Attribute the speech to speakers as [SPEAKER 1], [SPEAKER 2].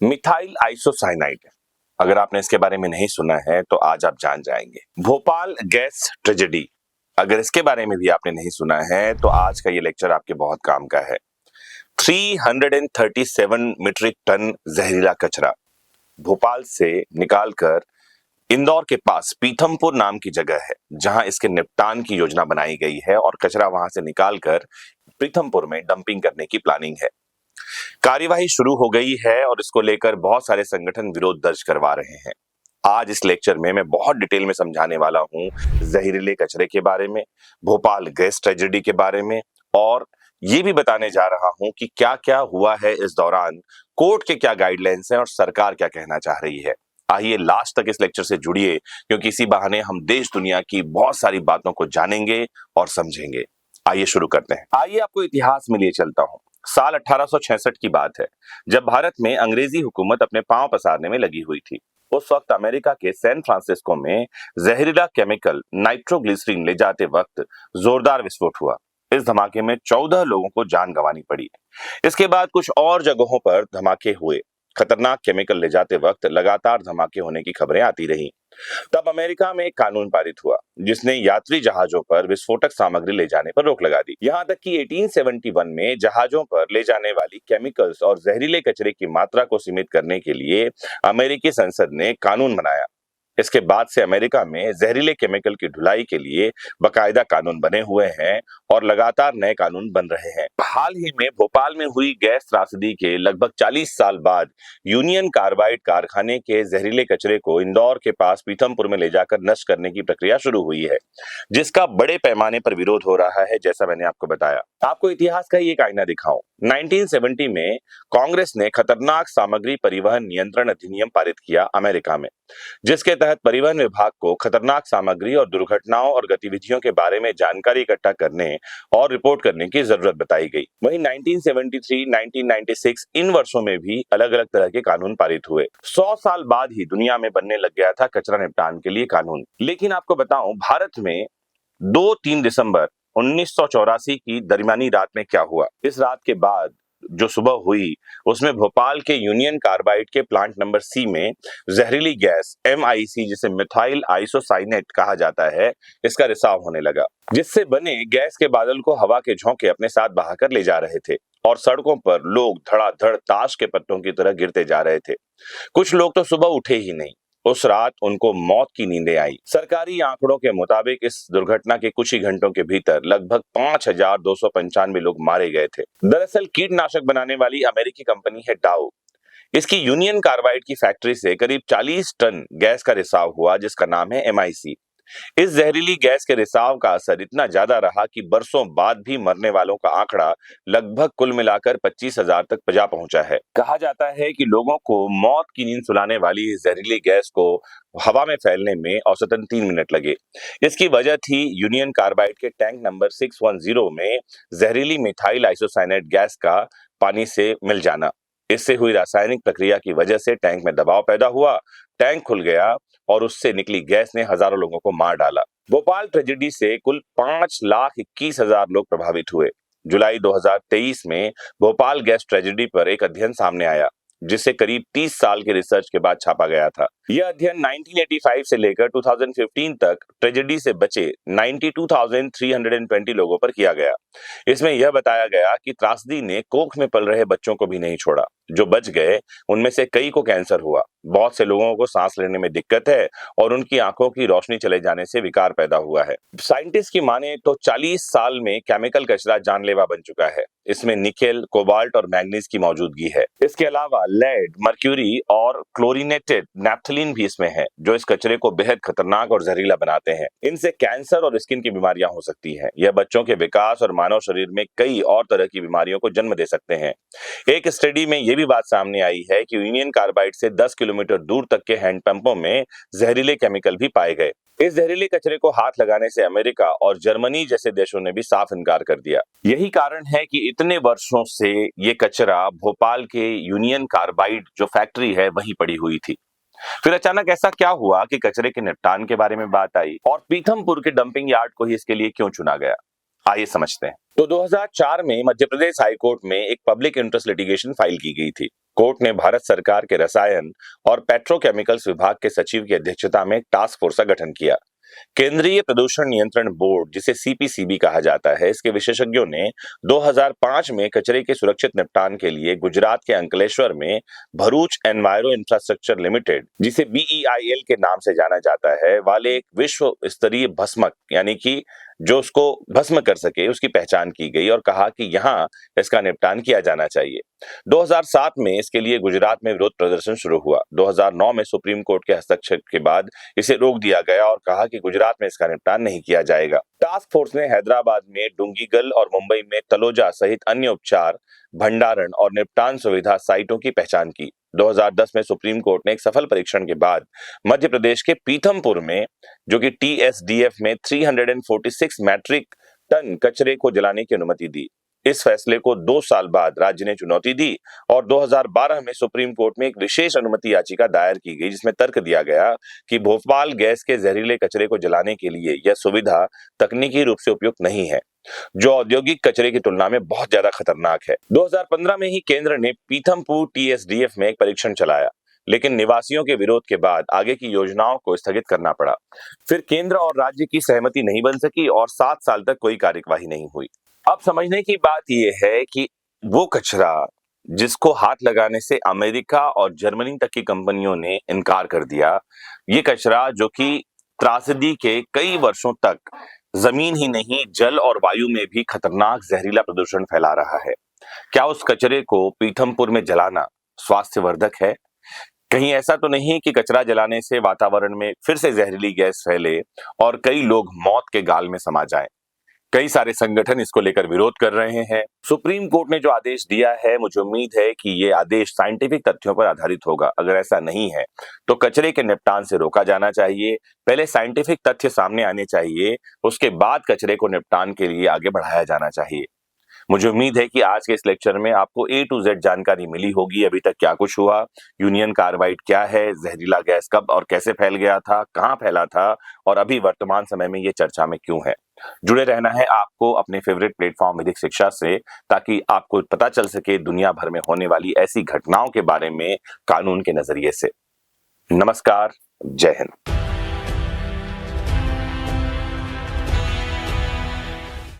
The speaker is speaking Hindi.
[SPEAKER 1] Methyl isocyanide. अगर आपने इसके बारे में नहीं सुना है तो आज आप जान जाएंगे। भोपाल गैस ट्रेजेडी, अगर इसके बारे में भी आपने नहीं सुना है तो आज का ये लेक्चर आपके बहुत काम का है। 337 मीट्रिक टन जहरीला कचरा भोपाल से निकालकर इंदौर के पास पीथमपुर नाम की जगह है जहां इसके निपटान की योजना बनाई गई है और कचरा वहां से निकालकर पीथमपुर में डंपिंग करने की प्लानिंग है। कार्यवाही शुरू हो गई है और इसको लेकर बहुत सारे संगठन विरोध दर्ज करवा रहे हैं। आज इस लेक्चर में मैं बहुत डिटेल में समझाने वाला हूं जहरीले कचरे के बारे में, भोपाल गैस ट्रेजेडी के बारे में, और ये भी बताने जा रहा हूं कि क्या क्या हुआ है इस दौरान, कोर्ट के क्या गाइडलाइंस हैं और सरकार क्या कहना चाह रही है। आइए लास्ट तक इस लेक्चर से जुड़िए, क्योंकि इसी बहाने हम देश दुनिया की बहुत सारी बातों को जानेंगे और समझेंगे। आइए शुरू करते हैं। आइए आपको इतिहास में लिए चलता हूं। साल 1866 की बात है, जब भारत में अंग्रेजी हुकूमत अपने पांव पसारने में लगी हुई थी। उस वक्त अमेरिका के सैन फ्रांसिस्को में जहरीला केमिकल नाइट्रोग्लिसरीन ले जाते वक्त जोरदार विस्फोट हुआ। इस धमाके में 14 लोगों को जान गंवानी पड़ी। इसके बाद कुछ और जगहों पर धमाके हुए। खतरनाक केमिकल ले जाते वक्त लगातार धमाके होने की खबरें आती रहीं। तब अमेरिका में एक कानून पारित हुआ जिसने यात्री जहाजों पर विस्फोटक सामग्री ले जाने पर रोक लगा दी। यहां तक कि 1871 में जहाजों पर ले जाने वाली केमिकल्स और जहरीले कचरे की मात्रा को सीमित करने के लिए अमेरिकी संसद ने कानून बनाया। इसके बाद से अमेरिका में जहरीले केमिकल की ढुलाई के लिए बाकायदा कानून बने हुए हैं और लगातार नए कानून बन रहे हैं। हाल ही में भोपाल में हुई गैस त्रासदी के लगभग 40 साल बाद यूनियन कार्बाइड कारखाने के जहरीले कचरे को इंदौर के पास पीथमपुर में ले जाकर नष्ट करने की प्रक्रिया शुरू हुई है, जिसका बड़े पैमाने पर विरोध हो रहा है। जैसा मैंने आपको बताया, आपको इतिहास का ही एक आईना दिखाऊं। 1970 में कांग्रेस ने खतरनाक सामग्री परिवहन नियंत्रण अधिनियम पारित किया अमेरिका में, जिसके तहत परिवहन विभाग को खतरनाक सामग्री और दुर्घटनाओं और गतिविधियों के बारे में जानकारी इकट्ठा करने और रिपोर्ट करने की जरूरत बताई गई। वहीं 1973, 1996 इन वर्षों में भी अलग अलग तरह के कानून पारित हुए। 100 साल बाद ही दुनिया में बनने लग गया था कचरा निपटान के लिए कानून। लेकिन आपको बताऊं, भारत में 2-3 दिसंबर 1984 की दरमियानी रात में क्या हुआ। इस रात के बाद जो सुबह हुई उसमें भोपाल के यूनियन कार्बाइड के प्लांट नंबर सी में जहरीली गैस MIC, जिसे मिथाइल आइसोसाइनेट कहा जाता है, इसका रिसाव होने लगा, जिससे बने गैस के बादल को हवा के झोंके अपने साथ बहाकर ले जा रहे थे और सड़कों पर लोग धड़ाधड़ ताश के पत्तों की तरह गिरते जा रहे थे। कुछ लोग तो सुबह उठे ही नहीं। उस रात उनको मौत की नींदें आई। सरकारी आंकड़ों के मुताबिक इस दुर्घटना के कुछ ही घंटों के भीतर लगभग 5295 लोग मारे गए थे। दरअसल कीटनाशक बनाने वाली अमेरिकी कंपनी है डाउ। इसकी यूनियन कार्बाइड की फैक्ट्री से करीब 40 टन गैस का रिसाव हुआ, जिसका नाम है MIC। इस जहरीली गैस के रिसाव का असर इतना ज्यादा रहा कि बरसों बाद भी मरने वालों का आंकड़ा लगभग कुल मिलाकर 25,000 तक जा पहुंचा है। कहा जाता है कि लोगों को मौत की नींद सुलाने वाली इस जहरीली गैस को हवा में फैलने में औसतन 3 मिनट लगे। इसकी वजह थी यूनियन कार्बाइड के टैंक नंबर 610 में जहरीली मिथाइल आइसोसाइनेट गैस का पानी से मिल जाना। इससे हुई रासायनिक प्रक्रिया की वजह से टैंक में दबाव पैदा हुआ, टैंक खुल गया और उससे निकली गैस ने हजारों लोगों को मार डाला। भोपाल ट्रेजेडी से कुल 5,21,000 लोग प्रभावित हुए। जुलाई 2023 में भोपाल गैस ट्रेजेडी पर एक अध्ययन सामने आया, जिसे करीब 30 साल के रिसर्च के बाद छापा गया था। यह अध्ययन 1985 से लेकर 2015 तक ट्रेजेडी से बचे 92,320 लोगों पर किया गया। इसमें यह बताया गया कि त्रासदी ने कोख में पल रहे बच्चों को भी नहीं छोड़ा। जो बच गए उनमें से कई को कैंसर हुआ, बहुत से लोगों को सांस लेने में दिक्कत है और उनकी आंखों की रोशनी चले जाने से विकार पैदा हुआ है। साइंटिस्ट की माने तो 40 साल में केमिकल कचरा जानलेवा बन चुका है। इसमें निकेल, कोबाल्ट और मैंगनीज की मौजूदगी है। इसके अलावा लेड, मर्क्यूरी और क्लोरीनेटेड नैप्थलीन भी इसमें है, जो इस कचरे को बेहद खतरनाक और जहरीला बनाते हैं। इनसे कैंसर और स्किन की बीमारियां हो सकती हैं। यह बच्चों के विकास और मानव शरीर में कई और तरह की बीमारियों को जन्म दे सकते हैं। एक स्टडी में यह भी बात सामने आई है कि यूनियन कार्बाइड से 10 किलोमीटर दूर तक के हैंडपंपों में जहरीले केमिकल भी पाए गए। इस जहरीले कचरे को हाथ लगाने से अमेरिका और जर्मनी जैसे देशों ने भी साफ इनकार कर दिया। यही कारण है कि इतने वर्षों से ये कचरा भोपाल के यूनियन कार्बाइड जो फैक्ट्री है वहीं पड़ी हुई थी। फिर अचानक ऐसा क्या हुआ कि कचरे के निपटान के बारे में बात आई और पीथमपुर के डंपिंग यार्ड को ही इसके लिए क्यों चुना गया? आइए समझते हैं। तो 2004 में मध्य प्रदेश हाईकोर्ट में एक पब्लिक इंटरेस्ट लिटिगेशन फाइल की गई थी। कोर्ट ने भारत सरकार के रसायन और पेट्रोकेमिकल्स विभाग के सचिव की अध्यक्षता में एक टास्क फोर्स का गठन किया। केंद्रीय प्रदूषण नियंत्रण बोर्ड, जिसे सीपीसीबी कहा जाता है, इसके विशेषज्ञों ने 2005 में कचरे के सुरक्षित निपटान के लिए गुजरात के अंकलेश्वर में भरूच एनवायरो इंफ्रास्ट्रक्चर लिमिटेड, जिसे बीईआईएल के नाम से जाना जाता है, वाले एक विश्व स्तरीय भस्मक, यानी कि जो उसको भस्म कर सके, उसकी पहचान की गई और कहा कि यहाँ इसका निपटान किया जाना चाहिए। 2007 में इसके लिए गुजरात में विरोध प्रदर्शन शुरू हुआ। 2009 में सुप्रीम कोर्ट के हस्तक्षेप के बाद इसे रोक दिया गया और कहा कि गुजरात में इसका निपटान नहीं किया जाएगा। टास्क फोर्स ने हैदराबाद में डुंगीगल और मुंबई में तलोजा सहित अन्य उपचार, भंडारण और निपटान सुविधा साइटों की पहचान की। 2010 में सुप्रीम कोर्ट ने एक सफल परीक्षण के बाद मध्य प्रदेश के पीथमपुर में, जो कि टीएसडीएफ में 346 मैट्रिक टन कचरे को जलाने की अनुमति दी। इस फैसले को 2 साल बाद राज्य ने चुनौती दी और 2012 में सुप्रीम कोर्ट में एक विशेष अनुमति याचिका दायर की गई, जिसमें तर्क दिया गया कि भोपाल गैस के जहरीले कचरे को जलाने के लिए यह सुविधा तकनीकी रूप से उपयुक्त नहीं है, जो औद्योगिक कचरे की तुलना में बहुत ज्यादा खतरनाक है। 2015 में ही केंद्र ने पीथमपुर टीएसडीएफ में एक परीक्षण चलाया, लेकिन निवासियों के विरोध के बाद आगे की योजनाओं को स्थगित करना पड़ा। फिर केंद्र और राज्य की सहमति नहीं बन सकी और 7 साल तक कोई कार्यवाही नहीं हुई। अब समझने की बात यह है कि वो कचरा जिसको हाथ लगाने से अमेरिका और जर्मनी तक की कंपनियों ने इनकार कर दिया, ये कचरा जो कि त्रासदी के कई वर्षों तक जमीन ही नहीं, जल और वायु में भी खतरनाक जहरीला प्रदूषण फैला रहा है, क्या उस कचरे को पीथमपुर में जलाना स्वास्थ्यवर्धक है? कहीं ऐसा तो नहीं कि कचरा जलाने से वातावरण में फिर से जहरीली गैस फैले और कई लोग मौत के गाल में समा जाएं? कई सारे संगठन इसको लेकर विरोध कर रहे हैं। सुप्रीम कोर्ट ने जो आदेश दिया है, मुझे उम्मीद है कि ये आदेश साइंटिफिक तथ्यों पर आधारित होगा। अगर ऐसा नहीं है तो कचरे के निपटान से रोका जाना चाहिए। पहले साइंटिफिक तथ्य सामने आने चाहिए, उसके बाद कचरे को निपटान के लिए आगे बढ़ाया जाना चाहिए। मुझे उम्मीद है कि आज के इस लेक्चर में आपको A to Z जानकारी मिली होगी। अभी तक क्या कुछ हुआ, यूनियन कार्बाइड क्या है, जहरीला गैस कब और कैसे फैल गया था, कहां फैला था और अभी वर्तमान समय में ये चर्चा में क्यों है। जुड़े रहना है आपको अपने फेवरेट प्लेटफॉर्म विधिक शिक्षा से, ताकि आपको पता चल सके दुनिया भर में होने वाली ऐसी घटनाओं के बारे में कानून के नजरिए से। नमस्कार, जय हिंद।